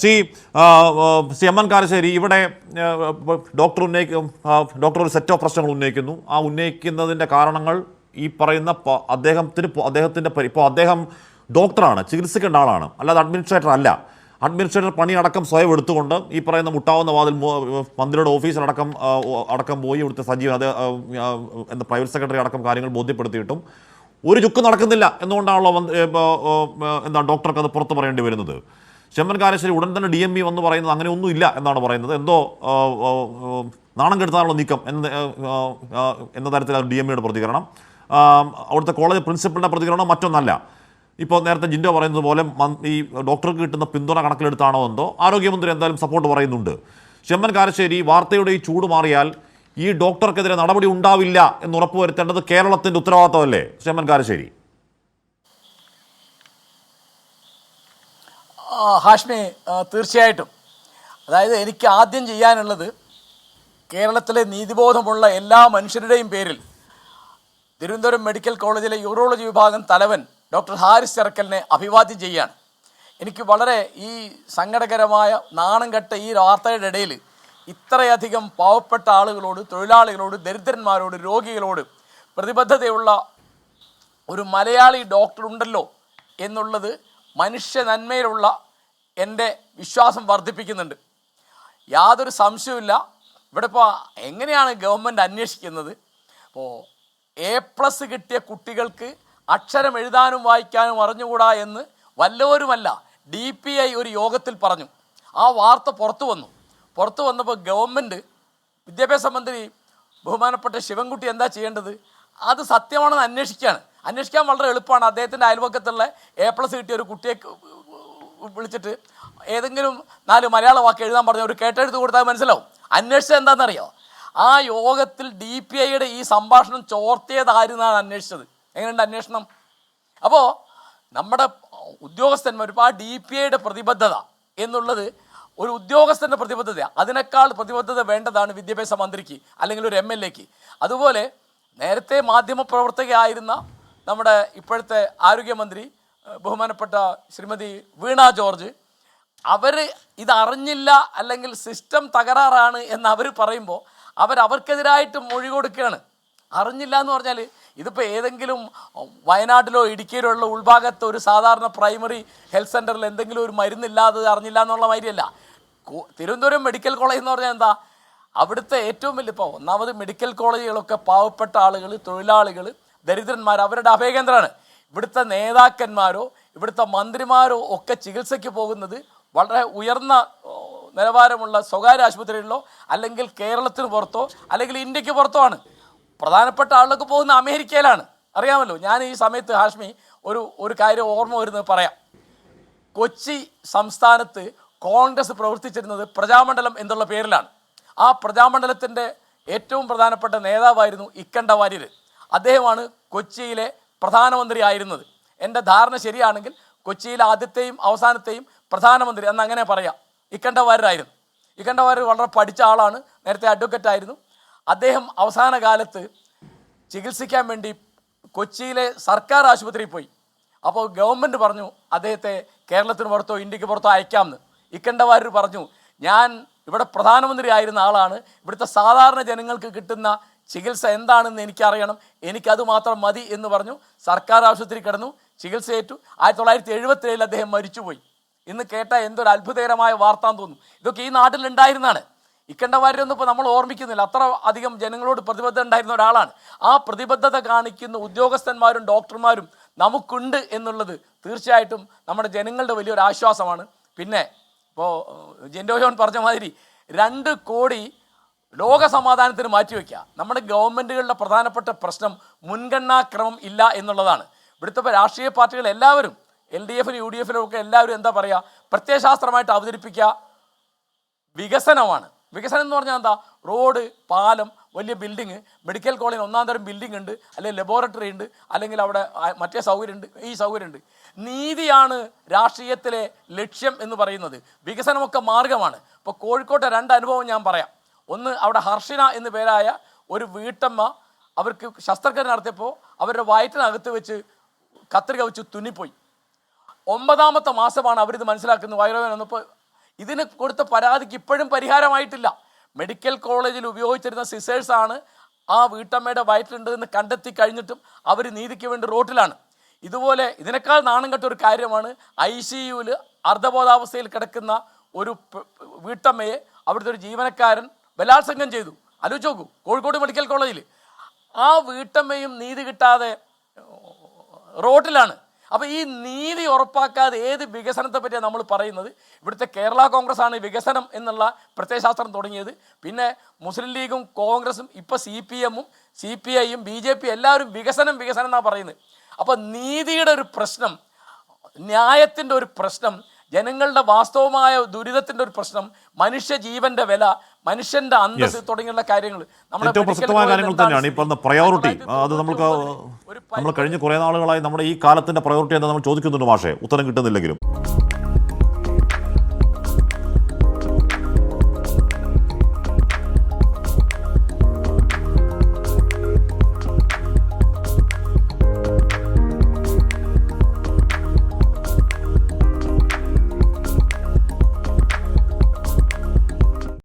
C C M N Karassery ഇവിടെ doctor ഒരു set of പ്രശ്നങ്ങൾ ഉന്നയിക്കുന്നു. ആ ഉന്നയിക്കുന്നതിൻ്റെ കാരണങ്ങൾ ഈ പറയുന്ന അദ്ദേഹത്തിൻ്റെ ഇപ്പോൾ അദ്ദേഹം ഡോക്ടറാണ്, ചികിത്സിക്കേണ്ട ആളാണ്, അല്ലാതെ അഡ്മിനിസ്ട്രേറ്റർ അല്ല. അഡ്മിനിസ്ട്രേറ്റർ പണിയടക്കം സ്വയം എടുത്തുകൊണ്ട് ഈ പറയുന്ന മുട്ടാവുന്ന വാതിൽ മന്ത്രിയുടെ ഓഫീസിലടക്കം പോയി ഇവിടുത്തെ സജീവ എന്താ പ്രൈവറ്റ് സെക്രട്ടറി അടക്കം കാര്യങ്ങൾ ബോധ്യപ്പെടുത്തിയിട്ടും ഒരു ചുക്ക് നടക്കുന്നില്ല എന്നുകൊണ്ടാണല്ലോ എന്താ ഡോക്ടർക്ക് അത് പുറത്ത് പറയേണ്ടി വരുന്നത്. ചെമ്മൻ കാരശ്ശേരി ഉടൻ തന്നെ DMB വന്ന് പറയുന്നത് അങ്ങനെ ഒന്നും ഇല്ല എന്നാണ് പറയുന്നത്. എന്തോ നാണം കെടുത്താനുള്ള നീക്കം എന്ന തരത്തിലാണ് DMBയുടെ പ്രതികരണം. അവിടുത്തെ കോളേജ് പ്രിൻസിപ്പലിൻ്റെ പ്രതികരണം മറ്റൊന്നല്ല. ഇപ്പോൾ നേരത്തെ ജിൻഡോ പറയുന്നത് പോലെ ഈ ഡോക്ടർക്ക് കിട്ടുന്ന പിന്തുണ കണക്കിലെടുത്താണോ എന്തോ ആരോഗ്യമന്ത്രി എന്തായാലും സപ്പോർട്ട് പറയുന്നുണ്ട്. ചെമ്മൻ കാരശ്ശേരി വാർത്തയുടെ ഈ ചൂട് മാറിയാൽ ഈ ഡോക്ടർക്കെതിരെ നടപടി ഉണ്ടാവില്ല എന്ന് ഉറപ്പുവരുത്തേണ്ടത് കേരളത്തിൻ്റെ ഉത്തരവാദിത്തമല്ലേ ചെമ്മൻ കാരശ്ശേരി? ഹാഷ്മി, തീർച്ചയായിട്ടും. അതായത് എനിക്ക് ആദ്യം ചെയ്യാനുള്ളത് കേരളത്തിലെ നീതിബോധമുള്ള എല്ലാ മനുഷ്യരുടെയും പേരിൽ തിരുവനന്തപുരം മെഡിക്കൽ കോളേജിലെ യൂറോളജി വിഭാഗം തലവൻ ഡോക്ടർ ഹാരിസ് ചെറക്കലിനെ അഭിവാദ്യം ചെയ്യുകയാണ്. എനിക്ക് വളരെ ഈ സങ്കടകരമായ നാണം കെട്ട ഈ വാർത്തയുടെ ഇടയിൽ ഇത്രയധികം പാവപ്പെട്ട ആളുകളോട്, തൊഴിലാളികളോട്, ദരിദ്രന്മാരോട്, രോഗികളോട് പ്രതിബദ്ധതയുള്ള ഒരു മലയാളി ഡോക്ടർ ഉണ്ടല്ലോ എന്നുള്ളത് മനുഷ്യ നന്മയിലുള്ള എൻ്റെ വിശ്വാസം വർദ്ധിപ്പിക്കുന്നുണ്ട്. യാതൊരു സംശയവുമില്ല. ഇവിടെ ഇപ്പോൾ എങ്ങനെയാണ് ഗവൺമെൻറ് അന്വേഷിക്കുന്നത്? ഇപ്പോൾ A+ കിട്ടിയ കുട്ടികൾക്ക് അക്ഷരം എഴുതാനും വായിക്കാനും അറിഞ്ഞുകൂടാ എന്ന് വല്ലവരുമല്ല DPI ഒരു യോഗത്തിൽ പറഞ്ഞു. ആ വാർത്ത പുറത്തു വന്നപ്പോൾ ഗവൺമെൻറ്, വിദ്യാഭ്യാസ മന്ത്രി ബഹുമാനപ്പെട്ട ശിവൻകുട്ടി എന്താ ചെയ്യേണ്ടത്? അത് സത്യമാണെന്ന് അന്വേഷിക്കാൻ വളരെ എളുപ്പമാണ്. അദ്ദേഹത്തിൻ്റെ അയൽവക്കത്തുള്ള A+ കിട്ടിയ ഒരു കുട്ടിയെ വിളിച്ചിട്ട് ഏതെങ്കിലും 4 മലയാള വാക്ക് എഴുതാൻ പറഞ്ഞ ഒരു കേട്ടെഴുത്ത് കൊടുത്താൽ മനസ്സിലാവും. അന്വേഷിച്ചത് എന്താണെന്നറിയോ? ആ യോഗത്തിൽ DPIയുടെ ഈ സംഭാഷണം ചോർത്തിയതായിരുന്നാണ് അന്വേഷിച്ചത്. എങ്ങനെയുണ്ട് അന്വേഷണം? അപ്പോൾ നമ്മുടെ ഉദ്യോഗസ്ഥന്മാർ ഇപ്പോൾ ആ DPIയുടെ പ്രതിബദ്ധത എന്നുള്ളത് ഒരു ഉദ്യോഗസ്ഥൻ്റെ പ്രതിബദ്ധതയാണ്. അതിനേക്കാൾ പ്രതിബദ്ധത വേണ്ടതാണ് വിദ്യാഭ്യാസ മന്ത്രിക്ക് അല്ലെങ്കിൽ ഒരു MLAക്ക്. അതുപോലെ നേരത്തെ മാധ്യമപ്രവർത്തകയായിരുന്ന നമ്മുടെ ഇപ്പോഴത്തെ ആരോഗ്യമന്ത്രി ബഹുമാനപ്പെട്ട ശ്രീമതി വീണ ജോർജ്, അവർ ഇതറിഞ്ഞില്ല അല്ലെങ്കിൽ സിസ്റ്റം തകരാറാണ് എന്ന് അവർ പറയുമ്പോൾ അവർക്കെതിരായിട്ട് മൊഴി കൊടുക്കുകയാണ്. അറിഞ്ഞില്ല എന്ന് പറഞ്ഞാൽ ഇതിപ്പോൾ ഏതെങ്കിലും വയനാട്ടിലോ ഇടുക്കിയിലോ ഉള്ള ഉൾഭാഗത്ത് ഒരു സാധാരണ പ്രൈമറി ഹെൽത്ത് സെൻ്ററിൽ എന്തെങ്കിലും ഒരു മരുന്നില്ലാതെ അറിഞ്ഞില്ല എന്നുള്ള മാതിരിയല്ല. തിരുവനന്തപുരം മെഡിക്കൽ കോളേജ് എന്ന് പറഞ്ഞാൽ എന്താ? അവിടുത്തെ ഏറ്റവും വലിയ, ഇപ്പോൾ ഒന്നാമത് മെഡിക്കൽ കോളേജുകളൊക്കെ പാവപ്പെട്ട ആളുകൾ, തൊഴിലാളികൾ, ദരിദ്രന്മാർ അവരുടെ അഭയകേന്ദ്രമാണ്. ഇവിടുത്തെ നേതാക്കന്മാരോ ഇവിടുത്തെ മന്ത്രിമാരോ ഒക്കെ ചികിത്സയ്ക്ക് പോകുന്നത് വളരെ ഉയർന്ന നിലവാരമുള്ള സ്വകാര്യ ആശുപത്രികളിലോ അല്ലെങ്കിൽ കേരളത്തിന് പുറത്തോ അല്ലെങ്കിൽ ഇന്ത്യക്ക് പുറത്തോ ആണ്. പ്രധാനപ്പെട്ട ആളുകളൊക്കെ പോകുന്ന അമേരിക്കയിലാണ്. അറിയാമല്ലോ. ഞാൻ ഈ സമയത്ത് ഹാഷ്മി ഒരു കാര്യം ഓർമ്മ വരുന്നത് പറയാം. കൊച്ചി സംസ്ഥാനത്ത് കോൺഗ്രസ് പ്രവർത്തിച്ചിരുന്നത് പ്രജാമണ്ഡലം എന്നുള്ള പേരിലാണ്. ആ പ്രജാമണ്ഡലത്തിൻ്റെ ഏറ്റവും പ്രധാനപ്പെട്ട നേതാവായിരുന്നു ഇക്കണ്ട വാര്യർ. അദ്ദേഹമാണ് കൊച്ചിയിലെ പ്രധാനമന്ത്രി ആയിരുന്നത്. എൻ്റെ ധാരണ ശരിയാണെങ്കിൽ കൊച്ചിയിലെ ആദ്യത്തെയും അവസാനത്തെയും പ്രധാനമന്ത്രി എന്ന് അങ്ങനെ പറയാം ഇക്കണ്ട വാര്യരായിരുന്നു. ഇക്കണ്ട വാര്യർ വളരെ പഠിച്ച ആളാണ്, നേരത്തെ അഡ്വക്കറ്റ് ആയിരുന്നു. അദ്ദേഹം അവസാന കാലത്ത് ചികിത്സിക്കാൻ വേണ്ടി കൊച്ചിയിലെ സർക്കാർ ആശുപത്രിയിൽ പോയി. അപ്പോൾ ഗവൺമെൻറ് പറഞ്ഞു അദ്ദേഹത്തെ കേരളത്തിന് പുറത്തോ ഇന്ത്യക്ക് പുറത്തോ അയക്കാമെന്ന്. ഇക്കണ്ട വാര്യർ പറഞ്ഞു, ഞാൻ ഇവിടെ പ്രധാനമന്ത്രി ആയിരുന്ന ആളാണ്, ഇവിടുത്തെ സാധാരണ ജനങ്ങൾക്ക് കിട്ടുന്ന ചികിത്സ എന്താണെന്ന് എനിക്കറിയണം, എനിക്കത് മാത്രം മതി എന്ന് പറഞ്ഞു സർക്കാർ ആശുപത്രി കിടന്നു, ചികിത്സയേറ്റു. 1977 അദ്ദേഹം മരിച്ചുപോയി. ഇന്ന് കേട്ട എന്തൊരു അത്ഭുതകരമായ വാർത്താന്ന് തോന്നുന്നു. ഇതൊക്കെ ഈ നാട്ടിലുണ്ടായിരുന്നതാണ്. ഇക്കണ്ട വാര്യരൊന്നും ഇപ്പോൾ നമ്മൾ ഓർമ്മിക്കുന്നില്ല. അത്ര അധികം ജനങ്ങളോട് പ്രതിബദ്ധത ഉണ്ടായിരുന്ന ഒരാളാണ്. ആ പ്രതിബദ്ധത കാണിക്കുന്ന ഉദ്യോഗസ്ഥന്മാരും ഡോക്ടർമാരും നമുക്കുണ്ട് എന്നുള്ളത് തീർച്ചയായിട്ടും നമ്മുടെ ജനങ്ങളുടെ വലിയൊരു ആശ്വാസമാണ്. പിന്നെ ഇപ്പോൾ ജിൻഡോ ജോൺ പറഞ്ഞ മാതിരി 2 കോടി ലോക സമാധാനത്തിന് മാറ്റിവെക്കുക. നമ്മുടെ ഗവൺമെൻറ്റുകളുടെ പ്രധാനപ്പെട്ട പ്രശ്നം മുൻഗണനാക്രമം ഇല്ല എന്നുള്ളതാണ്. ഇവിടുത്തെ രാഷ്ട്രീയ പാർട്ടികൾ എല്ലാവരും LDFിലും UDFിലും ഒക്കെ എല്ലാവരും എന്താ പറയുക, പ്രത്യയശാസ്ത്രമായിട്ട് അവതരിപ്പിക്കുക വികസനമാണ്. വികസനം എന്ന് പറഞ്ഞാൽ എന്താ? റോഡ്, പാലം, വലിയ ബിൽഡിങ്, മെഡിക്കൽ കോളേജ് 1-ാം തരം ബിൽഡിംഗ് ഉണ്ട്, അല്ലെങ്കിൽ ലബോറട്ടറി ഉണ്ട്, അല്ലെങ്കിൽ അവിടെ മറ്റേ സൗകര്യമുണ്ട്, ഈ സൗകര്യമുണ്ട്. നീതിയാണ് രാഷ്ട്രീയത്തിലെ ലക്ഷ്യം എന്ന് പറയുന്നത്. വികസനമൊക്കെ മാർഗമാണ്. ഇപ്പോൾ കോഴിക്കോട്ടെ 2 അനുഭവം ഞാൻ പറയാം. ഒന്ന്, അവിടെ ഹർഷിന എന്ന് പേരായ ഒരു വീട്ടമ്മ, അവർക്ക് ശസ്ത്രക്രിയ നടത്തിയപ്പോൾ അവരുടെ വയറ്റിനകത്ത് വെച്ച് കത്രിക വെച്ച് തുന്നിപ്പോയി. 9ാമത്തെ മാസമാണ് അവരിത് മനസ്സിലാക്കുന്നത്. വയറുവേദന വന്നപ്പോൾ ഇതിന് കൊടുത്ത പരാതിക്ക് ഇപ്പോഴും പരിഹാരമായിട്ടില്ല. മെഡിക്കൽ കോളേജിൽ ഉപയോഗിച്ചിരുന്ന സിസേഴ്സാണ് ആ വീട്ടമ്മയുടെ വയറ്റിലുണ്ട് എന്ന് കണ്ടെത്തി കഴിഞ്ഞിട്ടും അവർ നീതിക്ക് വേണ്ടി റോട്ടിലാണ്. ഇതുപോലെ ഇതിനേക്കാൾ നാണം കെട്ട ഒരു കാര്യമാണ് ICUവിൽ അർദ്ധബോധാവസ്ഥയിൽ കിടക്കുന്ന ഒരു വീട്ടമ്മയെ അവിടുത്തെ ഒരു ജീവനക്കാരൻ ബലാത്സംഗം ചെയ്തു. ആലോചിച്ച് നോക്കൂ, കോഴിക്കോട് മെഡിക്കൽ കോളേജിൽ ആ വീട്ടമ്മയും നീതി കിട്ടാതെ റോട്ടിലാണ്. അപ്പോൾ ഈ നീതി ഉറപ്പാക്കാതെ ഏത് വികസനത്തെ പറ്റിയാണ് നമ്മൾ പറയുന്നത്? ഇവിടുത്തെ കേരള കോൺഗ്രസ് ആണ് വികസനം എന്നുള്ള പ്രത്യയശാസ്ത്രം തുടങ്ങിയത്. പിന്നെ മുസ്ലിം ലീഗും കോൺഗ്രസും ഇപ്പോൾ CPM-ഉം CPI-യും BJP എല്ലാവരും വികസനം എന്നാണ് പറയുന്നത്. അപ്പോൾ നീതിയുടെ ഒരു പ്രശ്നം, ന്യായത്തിൻ്റെ ഒരു പ്രശ്നം, ജനങ്ങളുടെ വാസ്തവമായ ദുരിതത്തിൻ്റെ ഒരു പ്രശ്നം, മനുഷ്യ ജീവന്റെ വില, മനുഷ്യന്റെ അന്തസ്സ് തുടങ്ങിയുള്ള കാര്യങ്ങൾ ഏറ്റവും പ്രസക്തമായ കാര്യങ്ങൾ തന്നെയാണ് ഈ പറഞ്ഞ പ്രയോറിറ്റി. അത് നമ്മൾ കഴിഞ്ഞ കുറേ നാളുകളായി നമ്മുടെ ഈ കാലത്തിന്റെ പ്രയോറിറ്റി എന്താ നമ്മൾ ചോദിക്കുന്നുണ്ട് മാഷേ, ഉത്തരം കിട്ടുന്നില്ലെങ്കിലും.